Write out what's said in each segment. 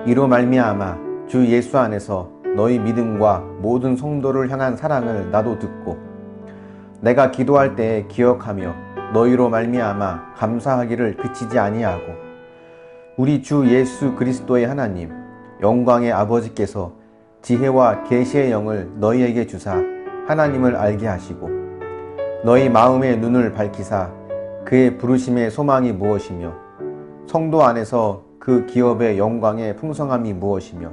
이로 말미암아 주 예수 안에서 너희 믿음과 모든 성도를 향한 사랑을 나도 듣고 내가 기도할 때에 기억하며 너희로 말미암아 감사하기를 그치지 아니하고 우리 주 예수 그리스도의 하나님 영광의 아버지께서 지혜와 계시의 영을 너희에게 주사 하나님을 알게 하시고 너희 마음의 눈을 밝히사 그의 부르심의 소망이 무엇이며 성도 안에서 그 기업의 영광의 풍성함이 무엇이며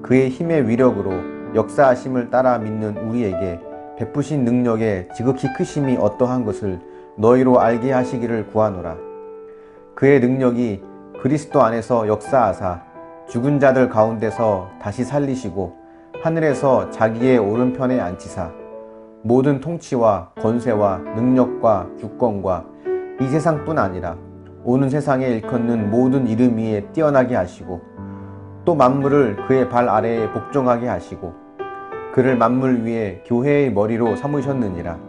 그의 힘의 위력으로 역사하심을 따라 믿는 우리에게 베푸신 능력의 지극히 크심이 어떠한 것을 너희로 알게 하시기를 구하노라. 그의 능력이 그리스도 안에서 역사하사 죽은 자들 가운데서 다시 살리시고 하늘에서 자기의 오른편에 앉히사 모든 통치와 권세와 능력과 주권과 이 세상뿐 아니라 오는 세상에 일컫는 모든 이름 위에 뛰어나게 하시고 또 만물을 그의 발 아래에 복종하게 하시고 그를 만물 위에 교회의 머리로 삼으셨느니라.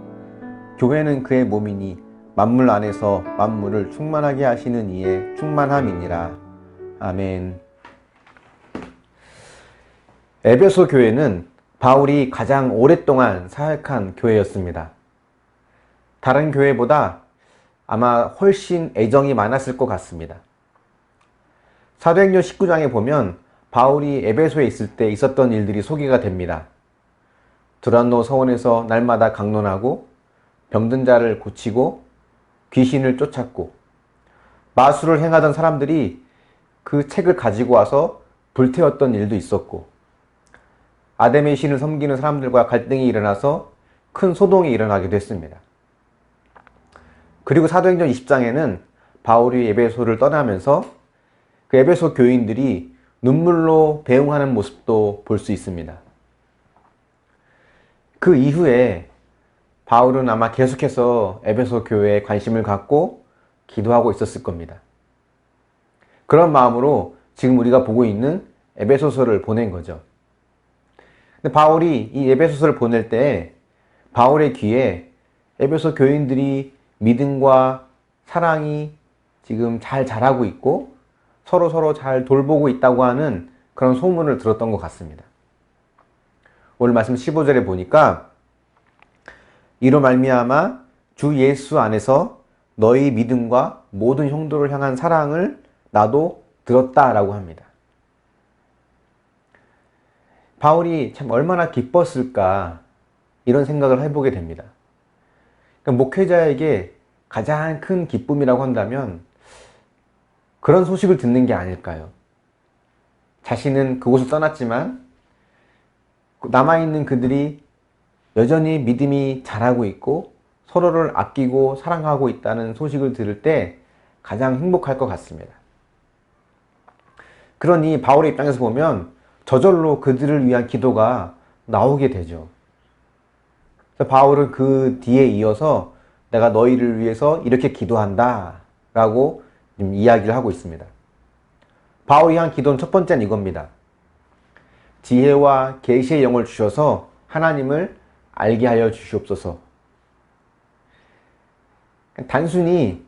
교회는 그의 몸이니 만물 안에서 만물을 충만하게 하시는 이의 충만함이니라. 아멘. 에베소 교회는 바울이 가장 오랫동안 사역한 교회였습니다. 다른 교회보다 아마 훨씬 애정이 많았을 것 같습니다. 사도행전 19장에 보면 바울이 에베소에 있을 때 있었던 일들이 소개가 됩니다. 두란노 서원에서 날마다 강론하고 병든 자를 고치고 귀신을 쫓았고 마술을 행하던 사람들이 그 책을 가지고 와서 불태웠던 일도 있었고 아데메 신을 섬기는 사람들과 갈등이 일어나서 큰 소동이 일어나기도 했습니다. 그리고 사도행전 20장에는 바울이 에베소를 떠나면서 그 에베소 교인들이 눈물로 배웅하는 모습도 볼 수 있습니다. 그 이후에 바울은 아마 계속해서 에베소 교회에 관심을 갖고 기도하고 있었을 겁니다. 그런 마음으로 지금 우리가 보고 있는 에베소서를 보낸 거죠. 근데 바울이 이 에베소서를 보낼 때 바울의 귀에 에베소 교인들이 믿음과 사랑이 지금 잘 자라고 있고 서로 잘 돌보고 있다고 하는 그런 소문을 들었던 것 같습니다. 오늘 말씀 15절에 보니까 이로 말미암아 주 예수 안에서 너희 믿음과 모든 형도를 향한 사랑을 나도 들었다라고 합니다. 바울이 참 얼마나 기뻤을까 이런 생각을 해보게 됩니다. 그러니까 목회자에게 가장 큰 기쁨이라고 한다면 그런 소식을 듣는 게 아닐까요? 자신은 그곳을 떠났지만 남아있는 그들이 여전히 믿음이 자라고 있고 서로를 아끼고 사랑하고 있다는 소식을 들을 때 가장 행복할 것 같습니다. 그러니 바울의 입장에서 보면 저절로 그들을 위한 기도가 나오게 되죠. 그래서 바울은 그 뒤에 이어서 내가 너희를 위해서 이렇게 기도한다 라고 이야기를 하고 있습니다. 바울이 한 기도는 첫 번째는 이겁니다. 지혜와 계시의 영을 주셔서 하나님을 알게 하여 주시옵소서. 단순히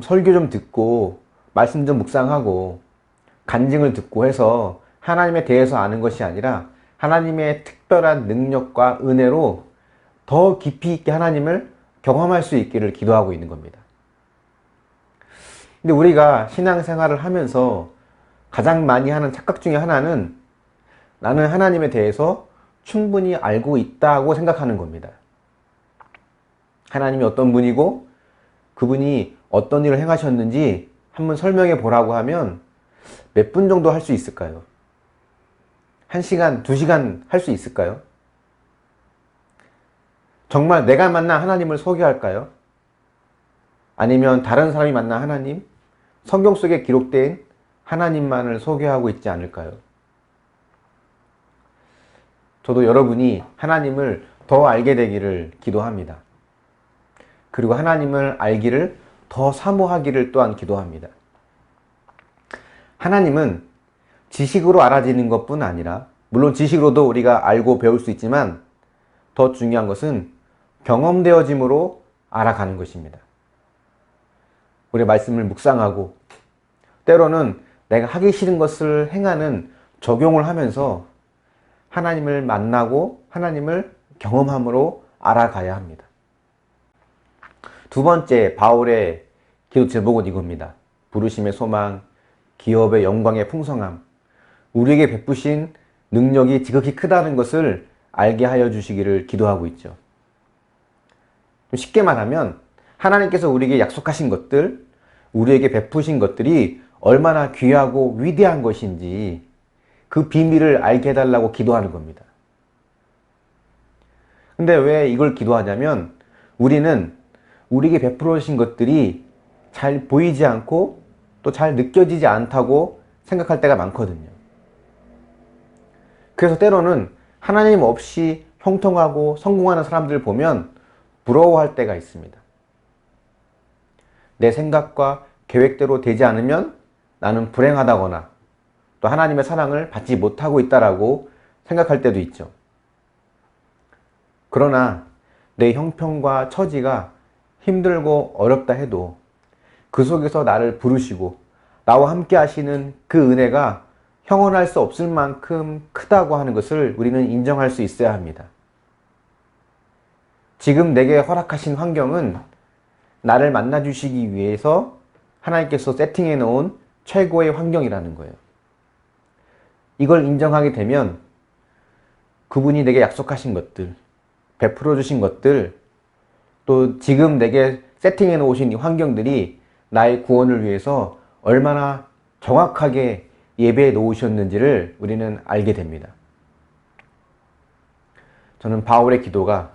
설교 좀 듣고 말씀 좀 묵상하고 간증을 듣고 해서 하나님에 대해서 아는 것이 아니라 하나님의 특별한 능력과 은혜로 더 깊이 있게 하나님을 경험할 수 있기를 기도하고 있는 겁니다. 근데 우리가 신앙생활을 하면서 가장 많이 하는 착각 중에 하나는 나는 하나님에 대해서 충분히 알고 있다고 생각하는 겁니다. 하나님이 어떤 분이고 그분이 어떤 일을 행하셨는지 한번 설명해 보라고 하면 몇 분 정도 할 수 있을까요? 1시간, 2시간 할 수 있을까요? 정말 내가 만난 하나님을 소개할까요? 아니면 다른 사람이 만난 하나님? 성경 속에 기록된 하나님만을 소개하고 있지 않을까요? 저도 여러분이 하나님을 더 알게 되기를 기도합니다. 그리고 하나님을 알기를 더 사모하기를 또한 기도합니다. 하나님은 지식으로 알아지는 것뿐 아니라 물론 지식으로도 우리가 알고 배울 수 있지만 더 중요한 것은 경험되어짐으로 알아가는 것입니다. 우리 말씀을 묵상하고 때로는 내가 하기 싫은 것을 행하는 적용을 하면서 하나님을 만나고 하나님을 경험함으로 알아가야 합니다. 두 번째 바울의 기도 제목은 이겁니다. 부르심의 소망, 기업의 영광의 풍성함, 우리에게 베푸신 능력이 지극히 크다는 것을 알게 하여 주시기를 기도하고 있죠. 쉽게 말하면 하나님께서 우리에게 약속하신 것들, 우리에게 베푸신 것들이 얼마나 귀하고 위대한 것인지 그 비밀을 알게 해달라고 기도하는 겁니다. 근데 왜 이걸 기도하냐면 우리는 우리에게 베풀어 주신 것들이 잘 보이지 않고 또 잘 느껴지지 않다고 생각할 때가 많거든요. 그래서 때로는 하나님 없이 형통하고 성공하는 사람들을 보면 부러워할 때가 있습니다. 내 생각과 계획대로 되지 않으면 나는 불행하다거나 또 하나님의 사랑을 받지 못하고 있다라고 생각할 때도 있죠. 그러나 내 형편과 처지가 힘들고 어렵다 해도 그 속에서 나를 부르시고 나와 함께 하시는 그 은혜가 형언할 수 없을 만큼 크다고 하는 것을 우리는 인정할 수 있어야 합니다. 지금 내게 허락하신 환경은 나를 만나주시기 위해서 하나님께서 세팅해 놓은 최고의 환경이라는 거예요. 이걸 인정하게 되면 그분이 내게 약속하신 것들, 베풀어 주신 것들, 또 지금 내게 세팅해 놓으신 이 환경들이 나의 구원을 위해서 얼마나 정확하게 예배해 놓으셨는지를 우리는 알게 됩니다. 저는 바울의 기도가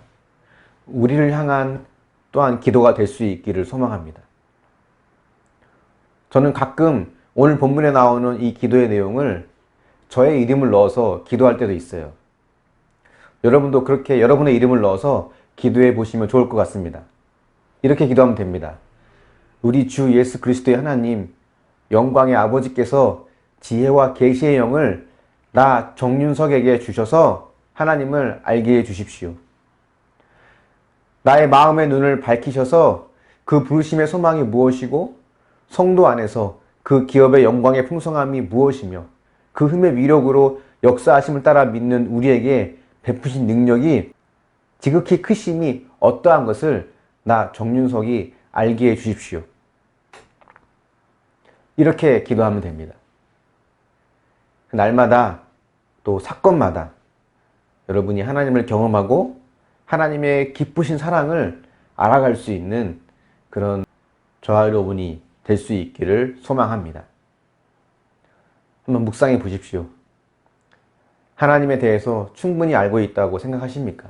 우리를 향한 또한 기도가 될 수 있기를 소망합니다. 저는 가끔 오늘 본문에 나오는 이 기도의 내용을 저의 이름을 넣어서 기도할 때도 있어요. 여러분도 그렇게 여러분의 이름을 넣어서 기도해 보시면 좋을 것 같습니다. 이렇게 기도하면 됩니다. 우리 주 예수 그리스도의 하나님, 영광의 아버지께서 지혜와 계시의 영을 나 정윤석에게 주셔서 하나님을 알게 해 주십시오. 나의 마음의 눈을 밝히셔서 그 부르심의 소망이 무엇이고 성도 안에서 그 기업의 영광의 풍성함이 무엇이며 그 흠의 위력으로 역사하심을 따라 믿는 우리에게 베푸신 능력이 지극히 크심이 어떠한 것을 나 정윤석이 알게 해 주십시오. 이렇게 기도하면 됩니다. 날마다 또 사건마다 여러분이 하나님을 경험하고 하나님의 기쁘신 사랑을 알아갈 수 있는 그런 저와 여러분이 될 수 있기를 소망합니다. 한번 묵상해 보십시오. 하나님에 대해서 충분히 알고 있다고 생각하십니까?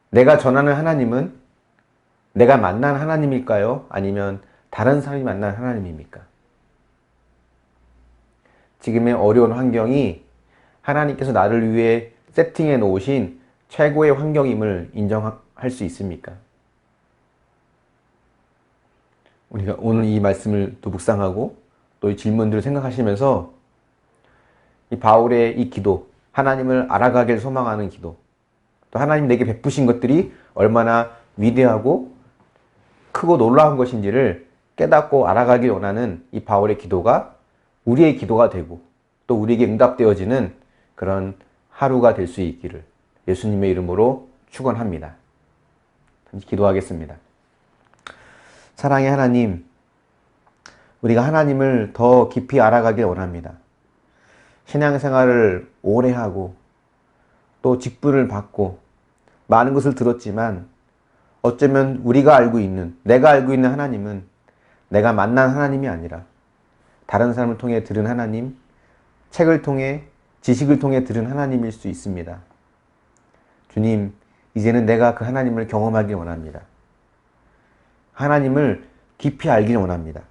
내가 전하는 하나님은 내가 만난 하나님일까요? 아니면 다른 사람이 만난 하나님입니까? 지금의 어려운 환경이 하나님께서 나를 위해 세팅해 놓으신 최고의 환경임을 인정할 수 있습니까? 우리가 오늘 이 말씀을 또 묵상하고 또 이 질문들을 생각하시면서 이 바울의 이 기도, 하나님을 알아가길 소망하는 기도, 또 하나님 내게 베푸신 것들이 얼마나 위대하고 크고 놀라운 것인지를 깨닫고 알아가길 원하는 이 바울의 기도가 우리의 기도가 되고 또 우리에게 응답되어지는 그런 하루가 될 수 있기를 예수님의 이름으로 축원합니다. 기도하겠습니다. 사랑의 하나님, 우리가 하나님을 더 깊이 알아가길 원합니다. 신앙생활을 오래 하고 또 직분을 받고 많은 것을 들었지만 어쩌면 우리가 알고 있는, 내가 알고 있는 하나님은 내가 만난 하나님이 아니라 다른 사람을 통해 들은 하나님, 책을 통해, 지식을 통해 들은 하나님일 수 있습니다. 주님, 이제는 내가 그 하나님을 경험하길 원합니다. 하나님을 깊이 알길 원합니다.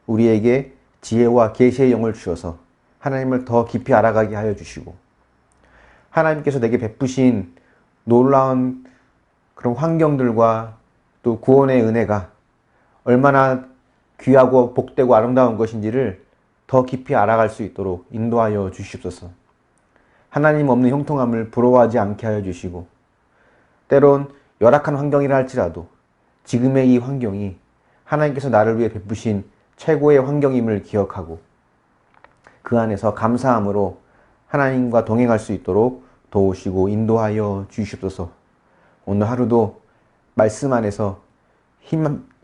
우리에게 지혜와 계시의 영을 주셔서 하나님을 더 깊이 알아가게 하여 주시고 하나님께서 내게 베푸신 놀라운 그런 환경들과 또 구원의 은혜가 얼마나 귀하고 복되고 아름다운 것인지를 더 깊이 알아갈 수 있도록 인도하여 주시옵소서. 하나님 없는 형통함을 부러워하지 않게 하여 주시고, 때론 열악한 환경이라 할지라도 지금의 이 환경이 하나님께서 나를 위해 베푸신 최고의 환경임을 기억하고 그 안에서 감사함으로 하나님과 동행할 수 있도록 도우시고 인도하여 주시옵소서. 오늘 하루도 말씀 안에서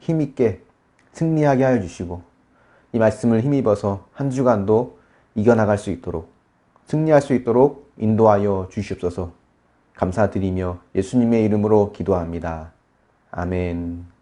힘있게 승리하게 하여 주시고 이 말씀을 힘입어서 한 주간도 이겨나갈 수 있도록 승리할 수 있도록 인도하여 주시옵소서. 감사드리며 예수님의 이름으로 기도합니다. 아멘.